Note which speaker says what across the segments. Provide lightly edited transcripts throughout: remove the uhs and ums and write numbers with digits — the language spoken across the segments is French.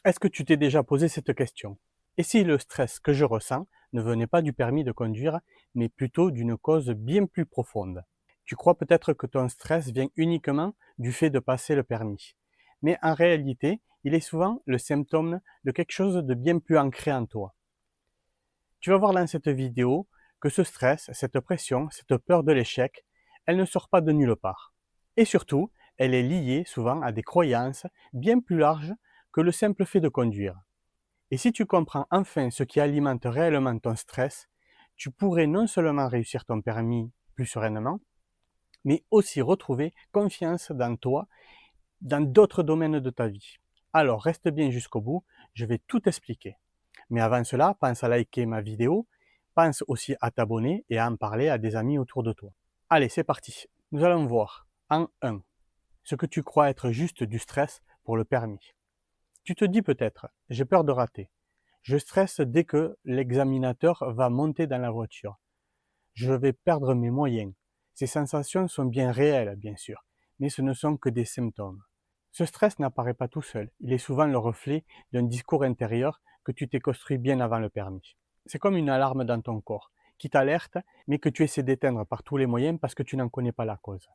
Speaker 1: Est-ce que tu t'es déjà posé cette question? Et si le stress que je ressens ne venait pas du permis de conduire, mais plutôt d'une cause bien plus profonde? Tu crois peut-être que ton stress vient uniquement du fait de passer le permis. Mais en réalité, il est souvent le symptôme de quelque chose de bien plus ancré en toi. Tu vas voir dans cette vidéo que ce stress, cette pression, cette peur de l'échec, elle ne sort pas de nulle part. Et surtout, elle est liée souvent à des croyances bien plus larges que le simple fait de conduire. Et si tu comprends enfin ce qui alimente réellement ton stress, tu pourrais non seulement réussir ton permis plus sereinement, mais aussi retrouver confiance dans toi, dans d'autres domaines de ta vie. Alors reste bien jusqu'au bout, je vais tout expliquer. Mais avant cela, pense à liker ma vidéo, pense aussi à t'abonner et à en parler à des amis autour de toi. Allez, c'est parti. Nous allons voir en 1 ce que tu crois être juste du stress pour le permis. Tu te dis peut-être, j'ai peur de rater. Je stresse dès que l'examinateur va monter dans la voiture. Je vais perdre mes moyens. Ces sensations sont bien réelles, bien sûr, mais ce ne sont que des symptômes. Ce stress n'apparaît pas tout seul, il est souvent le reflet d'un discours intérieur que tu t'es construit bien avant le permis. C'est comme une alarme dans ton corps, qui t'alerte, mais que tu essaies d'éteindre par tous les moyens parce que tu n'en connais pas la cause.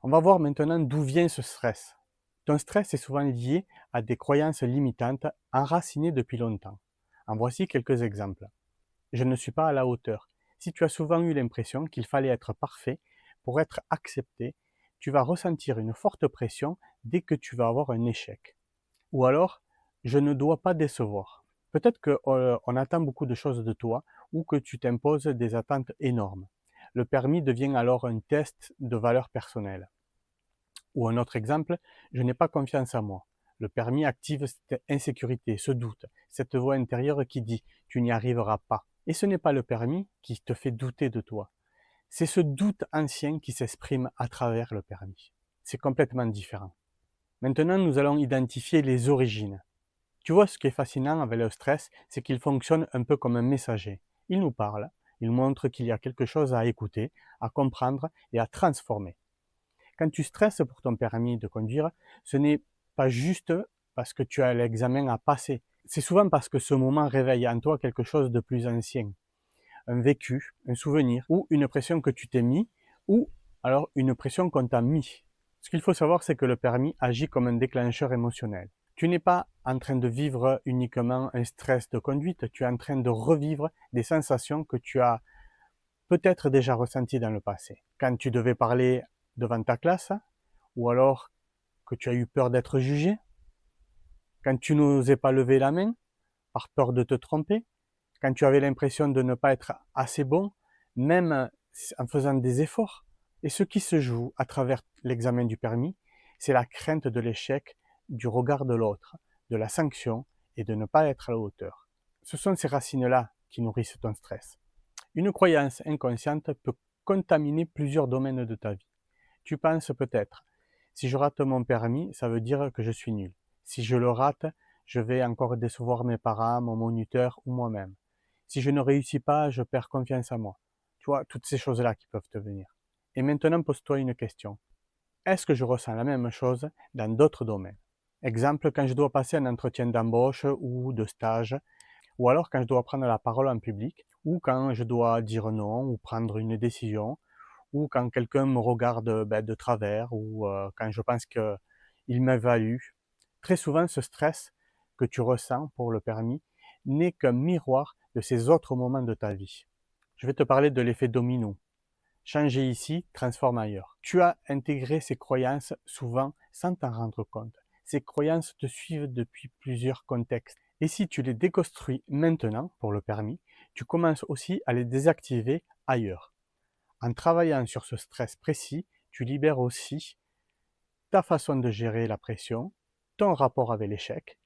Speaker 1: On va voir maintenant d'où vient ce stress. Ton stress est souvent lié à des croyances limitantes enracinées depuis longtemps. En voici quelques exemples. Je ne suis pas à la hauteur. Si tu as souvent eu l'impression qu'il fallait être parfait pour être accepté, tu vas ressentir une forte pression dès que tu vas avoir un échec. Ou alors, je ne dois pas décevoir. Peut-être qu'on attend beaucoup de choses de toi ou que tu t'imposes des attentes énormes. Le permis devient alors un test de valeur personnelle. Ou un autre exemple, je n'ai pas confiance en moi. Le permis active cette insécurité, ce doute, cette voix intérieure qui dit tu n'y arriveras pas. Et ce n'est pas le permis qui te fait douter de toi. C'est ce doute ancien qui s'exprime à travers le permis. C'est complètement différent. Maintenant, nous allons identifier les origines. Tu vois, ce qui est fascinant avec le stress, c'est qu'il fonctionne un peu comme un messager. Il nous parle, il montre qu'il y a quelque chose à écouter, à comprendre et à transformer. Quand tu stresses pour ton permis de conduire, ce n'est pas juste parce que tu as l'examen à passer. C'est souvent parce que ce moment réveille en toi quelque chose de plus ancien, un vécu, un souvenir, ou une pression que tu t'es mis, ou alors une pression qu'on t'a mis. Ce qu'il faut savoir, c'est que le permis agit comme un déclencheur émotionnel. Tu n'es pas en train de vivre uniquement un stress de conduite, tu es en train de revivre des sensations que tu as peut-être déjà ressenties dans le passé. Quand tu devais parler devant ta classe, ou alors que tu as eu peur d'être jugé, quand tu n'osais pas lever la main par peur de te tromper, quand tu avais l'impression de ne pas être assez bon, même en faisant des efforts. Et ce qui se joue à travers l'examen du permis, c'est la crainte de l'échec, du regard de l'autre, de la sanction et de ne pas être à la hauteur. Ce sont ces racines-là qui nourrissent ton stress. Une croyance inconsciente peut contaminer plusieurs domaines de ta vie. Tu penses peut-être, si je rate mon permis, ça veut dire que je suis nul. Si je le rate, je vais encore décevoir mes parents, mon moniteur ou moi-même. Si je ne réussis pas, je perds confiance en moi. Tu vois, toutes ces choses-là qui peuvent te venir. Et maintenant, pose-toi une question. Est-ce que je ressens la même chose dans d'autres domaines? Exemple, quand je dois passer un entretien d'embauche ou de stage, ou alors quand je dois prendre la parole en public, ou quand je dois dire non ou prendre une décision, ou quand quelqu'un me regarde de travers, ou quand je pense qu'il m'évalue. Très souvent, ce stress que tu ressens pour le permis n'est qu'un miroir de ces autres moments de ta vie. Je vais te parler de l'effet domino. Changer ici transforme ailleurs. Tu as intégré ces croyances souvent sans t'en rendre compte. Ces croyances te suivent depuis plusieurs contextes. Et si tu les déconstruis maintenant pour le permis, tu commences aussi à les désactiver ailleurs. En travaillant sur ce stress précis, tu libères aussi ta façon de gérer la pression, ton rapport avec l'échec,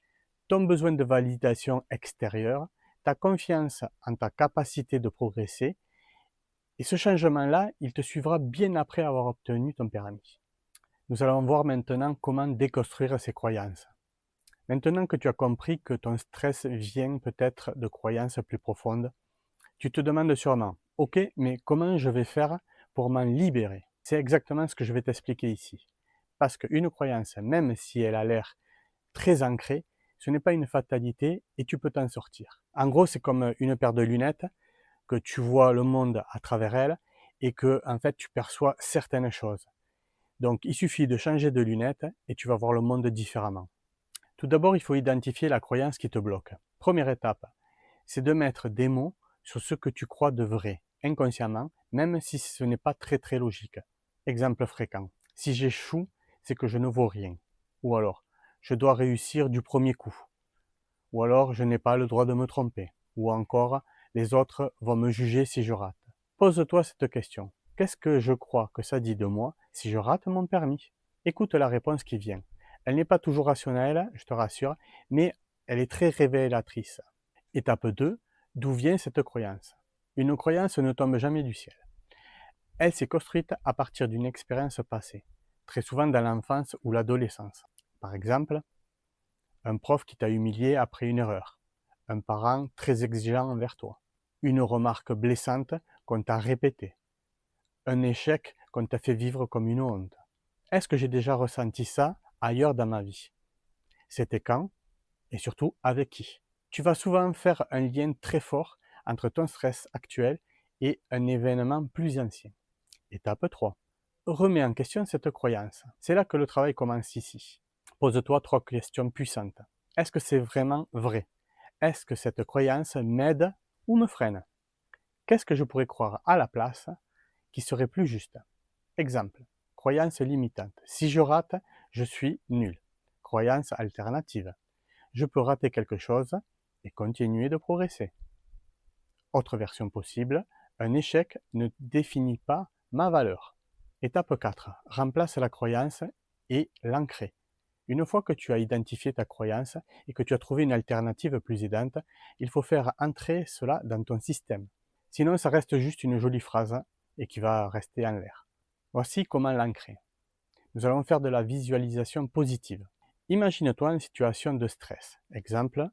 Speaker 1: ton besoin de validation extérieure, ta confiance en ta capacité de progresser. Et ce changement-là, il te suivra bien après avoir obtenu ton permis. Nous allons voir maintenant comment déconstruire ces croyances. Maintenant que tu as compris que ton stress vient peut-être de croyances plus profondes, tu te demandes sûrement, ok, mais comment je vais faire pour m'en libérer? C'est exactement ce que je vais t'expliquer ici. Parce qu'une croyance, même si elle a l'air très ancrée, Ce n'est pas une fatalité et tu peux t'en sortir. En gros, c'est comme une paire de lunettes que tu vois le monde à travers elles et que, en fait, tu perçois certaines choses. Donc, il suffit de changer de lunettes et tu vas voir le monde différemment. Tout d'abord, il faut identifier la croyance qui te bloque. Première étape, c'est de mettre des mots sur ce que tu crois de vrai, inconsciemment, même si ce n'est pas très logique. Exemple fréquent. Si j'échoue, c'est que je ne vaux rien. Ou alors, je dois réussir du premier coup. Ou alors, je n'ai pas le droit de me tromper. Ou encore, les autres vont me juger si je rate. Pose-toi cette question. Qu'est-ce que je crois que ça dit de moi si je rate mon permis? Écoute la réponse qui vient. Elle n'est pas toujours rationnelle, je te rassure, mais elle est très révélatrice. Étape 2. D'où vient cette croyance? Une croyance ne tombe jamais du ciel. Elle s'est construite à partir d'une expérience passée, très souvent dans l'enfance ou l'adolescence. Par exemple, un prof qui t'a humilié après une erreur, un parent très exigeant envers toi, une remarque blessante qu'on t'a répétée, un échec qu'on t'a fait vivre comme une honte. Est-ce que j'ai déjà ressenti ça ailleurs dans ma vie? C'était quand? Et surtout avec qui? Tu vas souvent faire un lien très fort entre ton stress actuel et un événement plus ancien. Étape 3. Remets en question cette croyance. C'est là que le travail commence ici. Pose-toi 3 questions puissantes. Est-ce que c'est vraiment vrai? Est-ce que cette croyance m'aide ou me freine? Qu'est-ce que je pourrais croire à la place qui serait plus juste? Exemple. Croyance limitante. Si je rate, je suis nul. Croyance alternative. Je peux rater quelque chose et continuer de progresser. Autre version possible, un échec ne définit pas ma valeur. Étape 4. Remplace la croyance et l'ancrer. Une fois que tu as identifié ta croyance et que tu as trouvé une alternative plus aidante, il faut faire entrer cela dans ton système. Sinon, ça reste juste une jolie phrase et qui va rester en l'air. Voici comment l'ancrer. Nous allons faire de la visualisation positive. Imagine-toi une situation de stress. Exemple,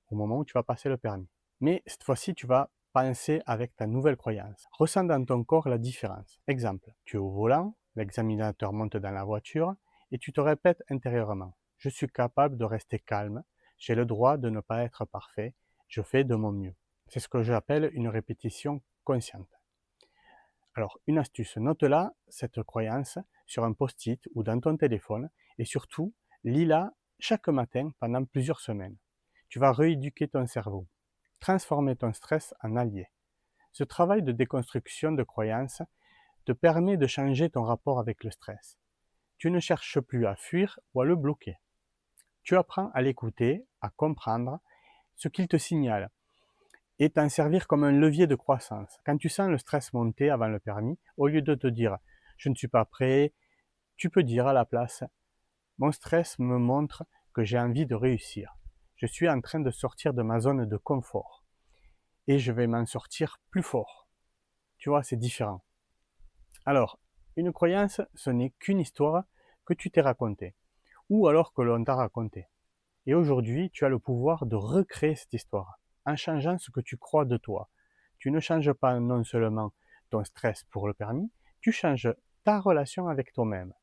Speaker 1: au moment où tu vas passer le permis. Mais cette fois-ci, tu vas penser avec ta nouvelle croyance. Ressens dans ton corps la différence. Exemple, tu es au volant, l'examinateur monte dans la voiture et tu te répètes intérieurement. Je suis capable de rester calme, j'ai le droit de ne pas être parfait, je fais de mon mieux. C'est ce que j'appelle une répétition consciente. Alors, une astuce, note-la, cette croyance, sur un post-it ou dans ton téléphone et surtout, lis-la chaque matin pendant plusieurs semaines. Tu vas rééduquer ton cerveau, transformer ton stress en allié. Ce travail de déconstruction de croyances te permet de changer ton rapport avec le stress. Tu ne cherches plus à fuir ou à le bloquer. Tu apprends à l'écouter, à comprendre ce qu'il te signale et t'en servir comme un levier de croissance. Quand tu sens le stress monter avant le permis, au lieu de te dire « je ne suis pas prêt », tu peux dire à la place « mon stress me montre que j'ai envie de réussir. Je suis en train de sortir de ma zone de confort et je vais m'en sortir plus fort. » Tu vois, c'est différent. Alors, une croyance, ce n'est qu'une histoire que tu t'es racontée ou alors que l'on t'a racontée. Et aujourd'hui, tu as le pouvoir de recréer cette histoire en changeant ce que tu crois de toi. Tu ne changes pas non seulement ton stress pour le permis, tu changes ta relation avec toi-même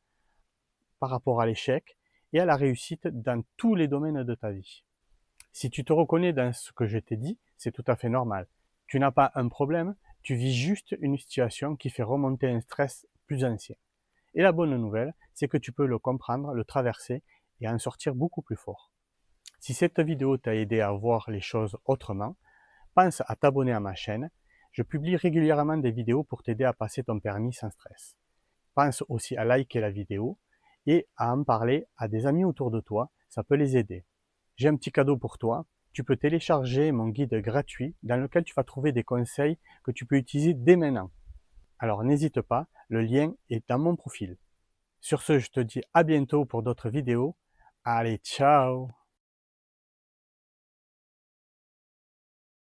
Speaker 1: par rapport à l'échec et à la réussite dans tous les domaines de ta vie. Si tu te reconnais dans ce que je t'ai dit, c'est tout à fait normal. Tu n'as pas un problème, tu vis juste une situation qui fait remonter un stress plus ancien. Et la bonne nouvelle, c'est que tu peux le comprendre, le traverser et en sortir beaucoup plus fort. Si cette vidéo t'a aidé à voir les choses autrement, pense à t'abonner à ma chaîne. Je publie régulièrement des vidéos pour t'aider à passer ton permis sans stress. Pense aussi à liker la vidéo et à en parler à des amis autour de toi, ça peut les aider. J'ai un petit cadeau pour toi. Tu peux télécharger mon guide gratuit dans lequel tu vas trouver des conseils que tu peux utiliser dès maintenant. Alors n'hésite pas, le lien est dans mon profil. Sur ce, je te dis à bientôt pour d'autres vidéos. Allez, ciao!